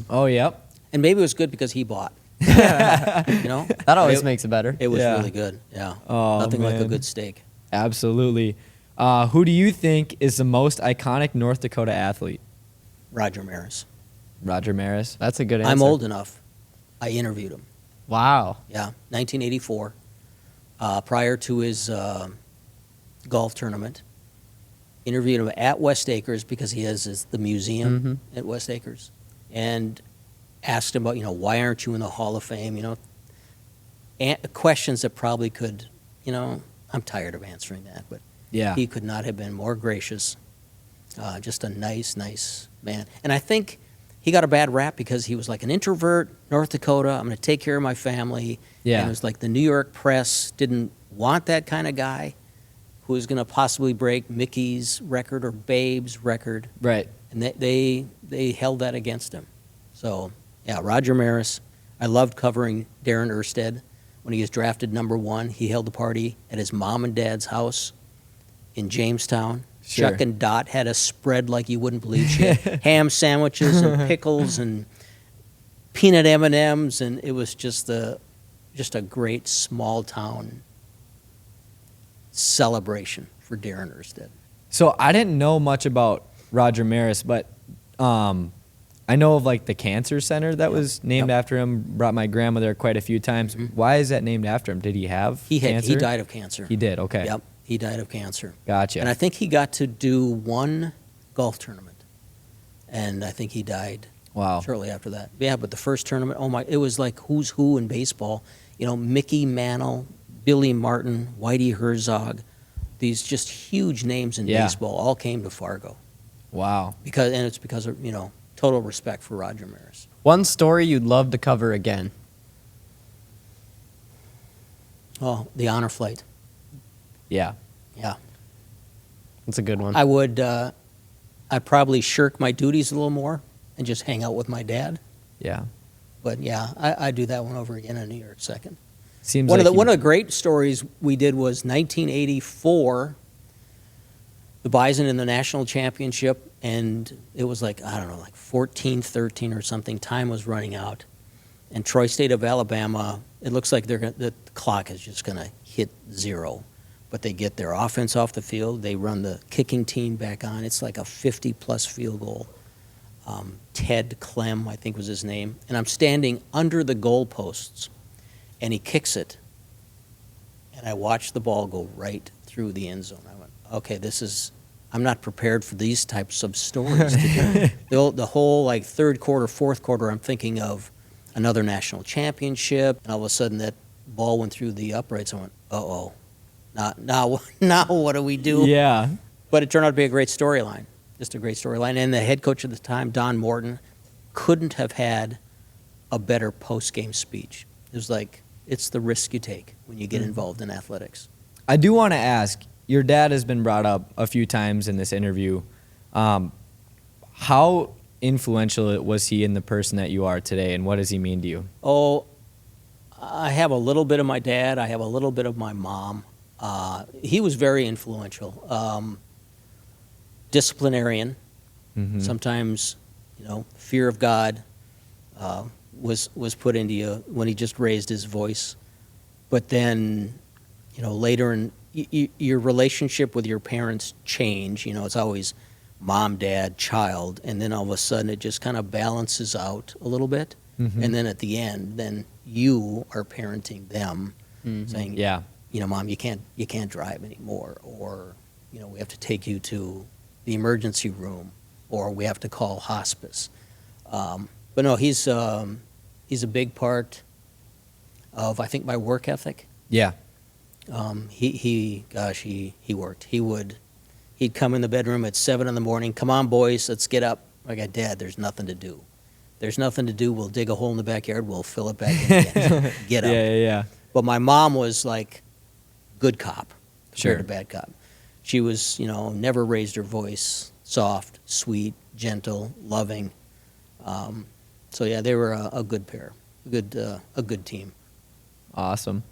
Oh, yep. And maybe it was good because he bought. That always makes it better. It was Yeah. really good. Yeah. Oh, Nothing like a man. good steak. Absolutely. Who do you think is the most iconic North Dakota athlete? Roger Maris. Roger Maris. That's a good answer. I'm old enough. I interviewed him. Wow. Yeah, 1984, prior to his golf tournament. Interviewed him at West Acres because he has the museum at West Acres, and asked him about, why aren't you in the Hall of Fame? Questions that probably could, I'm tired of answering that, but Yeah. he could not have been more gracious. Just a nice man. And I think he got a bad rap because he was like an introvert, North Dakota, I'm going to take care of my family. Yeah. And it was like the New York press didn't want that kind of guy who was going to possibly break Mickey's record or Babe's record. Right. And they held that against him. So, yeah, Roger Maris. I loved covering Darren Erstead. When he was drafted #1, he held a party at his mom and dad's house in Jamestown. Sure. Chuck and Dot had a spread like you wouldn't believe. She had ham sandwiches and pickles and peanut M&Ms, and it was just a great small town celebration for Darren Erstead. So I didn't know much about Roger Maris, but I know of like the cancer center that was named after him. Brought my grandma there quite a few times. Why is that named after him? Did he have cancer? He died of cancer. He did. Okay. Yep, he died of cancer. Gotcha. And I think he got to do one golf tournament, and I think he died Wow. shortly after that. Yeah, but the first tournament, it was like who's who in baseball. Mickey Mantle, Billy Martin, Whitey Herzog, these just huge names in baseball all came to Fargo. Wow. It's because of, total respect for Roger Maris. One story you'd love to cover again. Oh, the honor flight. Yeah. Yeah. That's a good one. I would, I'd probably shirk my duties a little more and just hang out with my dad. Yeah. But yeah, I'd do that one over again on New Year's 2nd. Seems One like of the great stories we did was 1984, the Bison in the national championship, and it was like, I don't know, like 14-13 or something. Time was running out. And Troy State of Alabama, it looks like the clock is just going to hit 0. But they get their offense off the field. They run the kicking team back on. It's like a 50-plus field goal. Ted Clem, I think was his name. And I'm standing under the goalposts, and he kicks it. And I watched the ball go right through the end zone. I went, okay, I'm not prepared for these types of stories. The whole like third quarter, fourth quarter, I'm thinking of another national championship, and all of a sudden that ball went through the uprights. I went, uh-oh, now what do we do? Yeah. But it turned out to be a great storyline. Just a great storyline. And the head coach at the time, Don Morton, couldn't have had a better post-game speech. It was like, it's the risk you take when you get involved in athletics. I do want to ask, your dad has been brought up a few times in this interview. How influential was he in the person that you are today, and what does he mean to you? Oh, I have a little bit of my dad. I have a little bit of my mom. He was very influential. Disciplinarian. Sometimes, fear of God was put into you when he just raised his voice. But then, later in your relationship with your parents change. It's always mom, dad, child, and then all of a sudden it just kind of balances out a little bit. And then at the end, then you are parenting them, saying, Yeah. Mom, you can't drive anymore, or we have to take you to the emergency room, or we have to call hospice. But no, he's a big part of, I think, my work ethic. Yeah. He worked. He'd come in the bedroom at 7 a.m. Come on, boys, let's get up. I got, Dad, there's nothing to do. There's nothing to do. We'll dig a hole in the backyard. We'll fill it back in again. Get up. Yeah. But my mom was like good cop compared Sure. to bad cop. She was, never raised her voice, soft, sweet, gentle, loving. So yeah, they were a good pair, a good team. Awesome.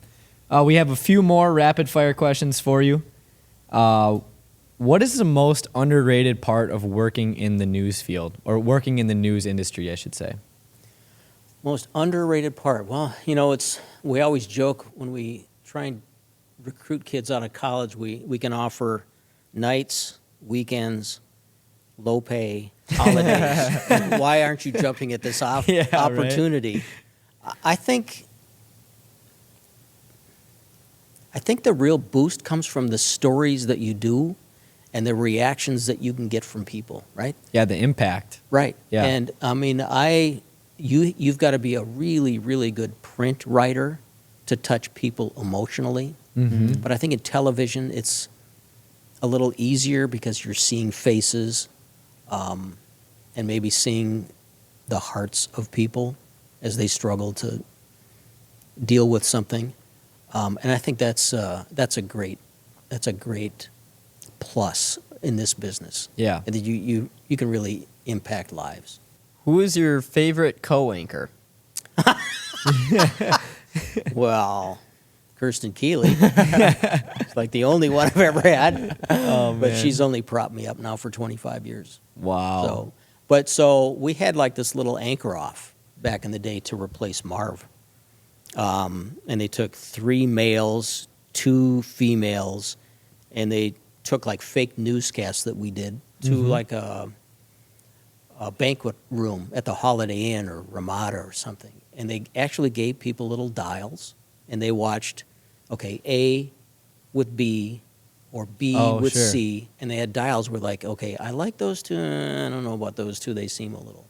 We have a few more rapid fire questions for you. What is the most underrated part of working in the news field, or working in the news industry, I should say? Most underrated part? Well, we always joke when we try and recruit kids out of college, we can offer nights, weekends, low pay, holidays. Why aren't you jumping at this opportunity? Right? I think the real boost comes from the stories that you do and the reactions that you can get from people, right? Yeah, the impact. Right. Yeah. And I mean, you've got to be a really, really good print writer to touch people emotionally. But I think in television, it's a little easier because you're seeing faces and maybe seeing the hearts of people as they struggle to deal with something. And I think that's a great plus in this business. Yeah. And that you can really impact lives. Who is your favorite co-anchor? Well, Kirsten Keeley. It's like the only one I've ever had. But she's only propped me up now for 25 years. Wow. So we had like this little anchor off back in the day to replace Marv. And they took 3 males, 2 females, and they took like fake newscasts that we did to like a banquet room at the Holiday Inn or Ramada or something. And they actually gave people little dials, and they watched, okay, A with B or B with sure. C, and they had dials where like, okay, I like those 2, I don't know about those 2, they seem a little.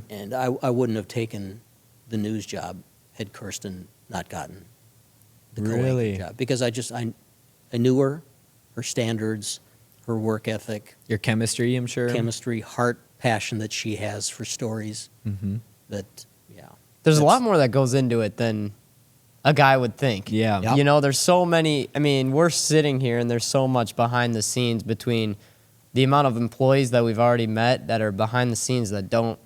And I wouldn't have taken the news job had Kirsten not gotten the co-anchor job. Because I knew her standards, her work ethic. Your chemistry, I'm sure. Chemistry, heart, passion that she has for stories. There's a lot more that goes into it than a guy would think. Yeah. Yep. There's so many. I mean, we're sitting here and there's so much behind the scenes between the amount of employees that we've already met that are behind the scenes that don't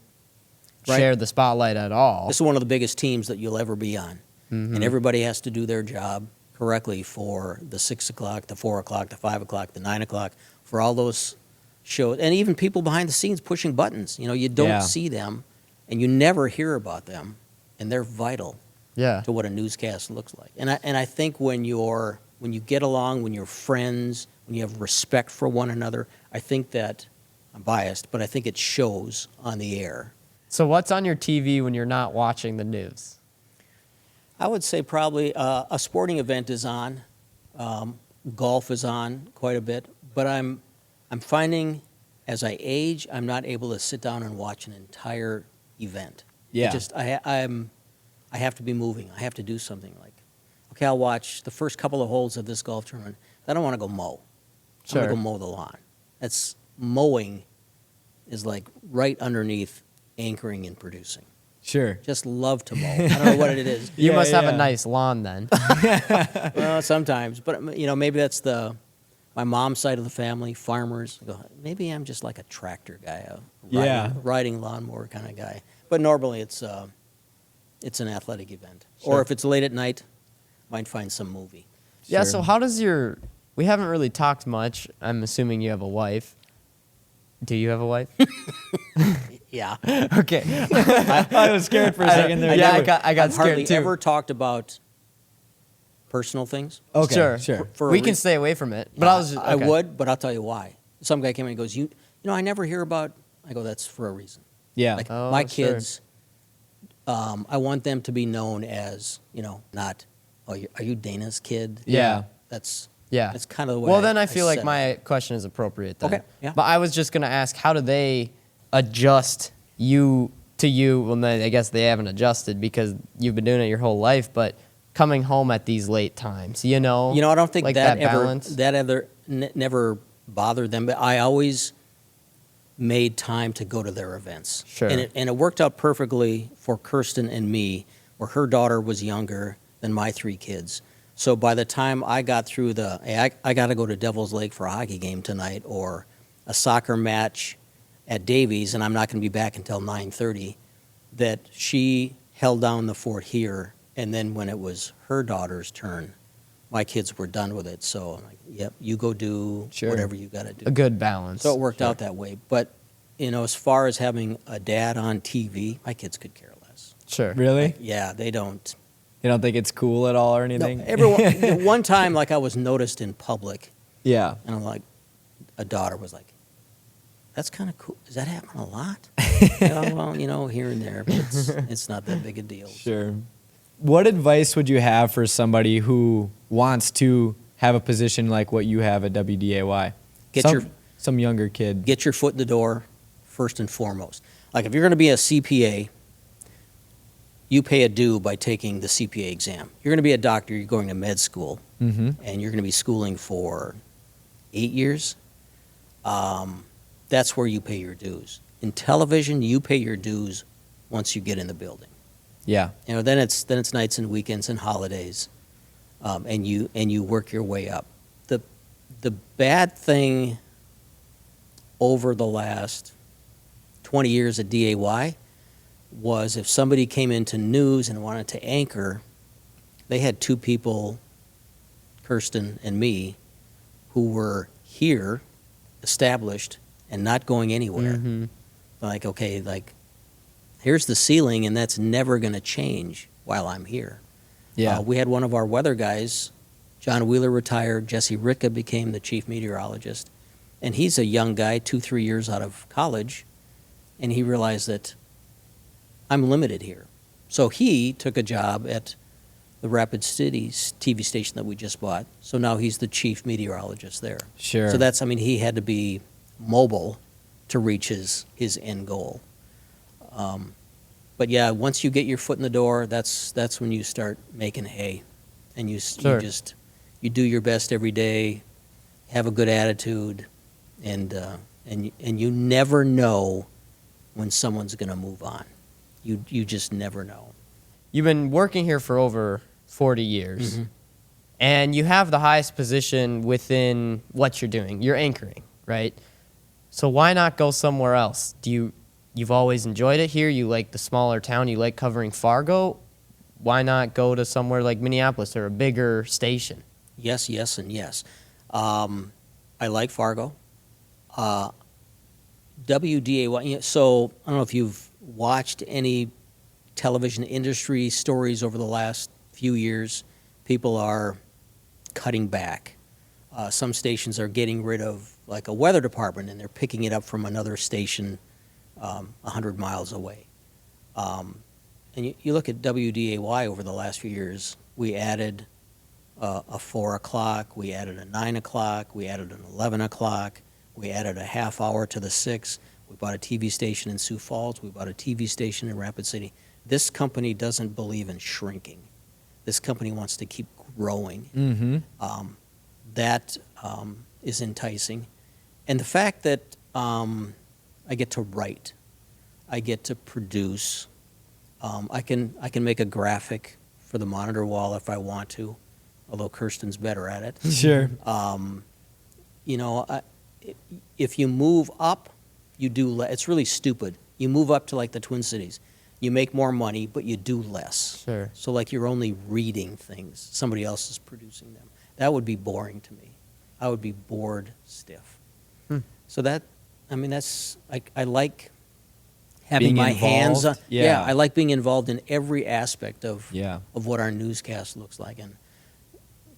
share the spotlight at all. This is one of the biggest teams that you'll ever be on. And everybody has to do their job correctly for the 6 o'clock, the 4 o'clock, the 5 o'clock, the 9 o'clock, for all those shows. And even people behind the scenes pushing buttons. You don't see them, and you never hear about them, and they're vital to what a newscast looks like. And I think when you get along, when you're friends, when you have respect for one another, I think that, I'm biased, but I think it shows on the air. So what's on your TV when you're not watching the news? I would say probably a sporting event is on. Golf is on quite a bit. But I'm finding as I age, I'm not able to sit down and watch an entire event. Yeah. I have to be moving. I have to do something like, okay, I'll watch the first couple of holes of this golf tournament. I don't want to go mow. Sure. I want to go mow the lawn. mowing is like right underneath anchoring and producing. Sure. Just love to mow. I don't know what it is. You Yeah, must have yeah. a nice lawn then. Well, sometimes, but maybe that's my mom's side of the family, farmers. I go, maybe I'm just like a tractor guy, Yeah. riding lawnmower kind of guy. But normally it's an athletic event, Sure. or if it's late at night, might find some movie. Yeah, Sure. so how does we haven't really talked much. I'm assuming you have a wife. Do you have a wife? Yeah, Okay. I was scared for a second there. Yeah, never- I got I've hardly scared too. ever talked about personal things. Okay, Sure. sure. For a We can reason. stay away from it. But Yeah, I was just, I okay. would, but I'll tell you why. Some guy came in and goes, you know, I never hear about. I go, that's for a reason. Yeah. Like Oh, my sure. kids, I want them to be known as, not, are you Dana's kid? Yeah. That's Yeah. That's kind of the way. Well, then I feel like said it. my question is appropriate then. Okay, yeah. But I was just going to ask, how do they adjust you to you? Well, then I guess they haven't adjusted because you've been doing it your whole life, but coming home at these late times, I don't think like that balance? never bothered them. But I always made time to go to their events. Sure. And it worked out perfectly for Kirsten and me, where her daughter was younger than my 3 kids. So by the time I got through hey, I got to go to Devil's Lake for a hockey game tonight, or a soccer match at Davies, and I'm not going to be back until 9:30, that she held down the fort here, and then when it was her daughter's turn, my kids were done with it. So I'm like, yep, you go do Sure. whatever you got to do. a good balance. So it worked out that way. But, as far as having a dad on TV, my kids could care less. Sure. Really? Yeah, they don't. You don't think it's cool at all or No, anything? one time, like, I was noticed in public, Yeah. and I'm like, a daughter was like, that's kind of cool. Does that happen a lot? Well, here and there, but it's not that big a deal. Sure. What advice would you have for somebody who wants to have a position like what you have at WDAY? Some younger kid. Get your foot in the door first and foremost. Like, if you're going to be a CPA, you pay a due by taking the CPA exam. You're going to be a doctor, you're going to med school, Mm-hmm. and you're going to be schooling for 8 years. That's where you pay your dues. In television, you pay your dues once you get in the building. Yeah. Then it's nights and weekends and holidays, and you work your way up. The bad thing over the last 20 years at DAY was if somebody came into news and wanted to anchor, they had 2 people, Kirsten and me, who were here, established, and not going anywhere. Mhm. Like, okay, here's the ceiling, and that's never going to change while I'm here. Yeah. We had one of our weather guys, John Wheeler retired, Jesse Ricka became the chief meteorologist, and he's a young guy, 2-3 years out of college, and he realized that I'm limited here. So he took a job at the Rapid Cities TV station that we just bought, so now he's the chief meteorologist there. Sure. So he had to be mobile to reach his end goal. But yeah, once you get your foot in the door, that's when you start making hay, and Sure. you do your best every day, have a good attitude, and you never know when someone's going to move on. You just never know. You've been working here for over 40 years, Mhm. and you have the highest position within what you're doing. You're anchoring, right? So why not go somewhere else? You've always enjoyed it here? You like the smaller town? You like covering Fargo? Why not go to somewhere like Minneapolis or a bigger station? Yes, yes, and yes. I like Fargo. WDAY. So I don't know if you've watched any television industry stories over the last few years. People are cutting back. Some stations are getting rid of like a weather department, and they're picking it up from another station 100 miles away. And you look at WDAY over the last few years, we added a 4 o'clock, we added a 9 o'clock, we added an 11 o'clock, we added a half hour to the 6. We bought a TV station in Sioux Falls, we bought a TV station in Rapid City. This company doesn't believe in shrinking. This company wants to keep growing. Mm-hmm. That is enticing. And the fact that I get to write. I get to produce. I can make a graphic for the monitor wall if I want to, although Kirsten's better at it. Sure. You know, if you move up, you do it's really stupid. You move up to like the Twin Cities, you make more money, but you do less. Sure. So like you're only reading things. Somebody else is producing them. That would be boring to me. I would be bored stiff. So that, I mean, that's, I like having Being my hands on. involved? Yeah. I like being involved in every aspect of Yeah. what our newscast looks like. And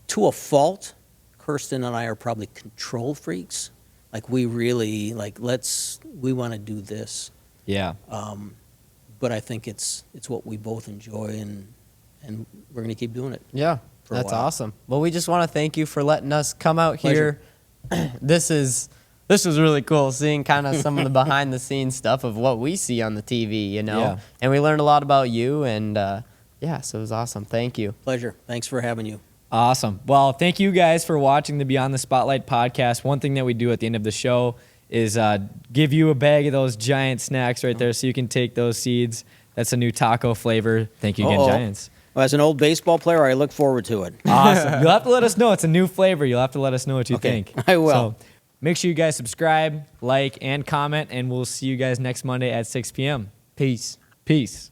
to a fault, Kirsten and I are probably control freaks. Like we really, like, we want to do this. Yeah. But I think it's what we both enjoy, and we're going to keep doing it. Yeah, For a that's while. awesome. Well, we just want to thank you for letting us come out here. This was really cool, seeing kind of some of the behind the scenes stuff of what we see on the TV, you know. Yeah. And we learned a lot about you, and yeah, so it was awesome. Thank you. Pleasure. Thanks for having you. Awesome. Well, thank you guys for watching the Beyond the Spotlight podcast. One thing that we do at the end of the show is give you a bag of those giant snacks right there so you can take those seeds. That's a new taco flavor. Thank you again, Uh-oh. Giants. Well, as an old baseball player, I look forward to it. Awesome. You'll have to let us know. It's a new flavor. You'll have to let us know what you Okay, think. I will. So make sure you guys subscribe, like, and comment, and we'll see you guys next Monday at 6 p.m. Peace. Peace.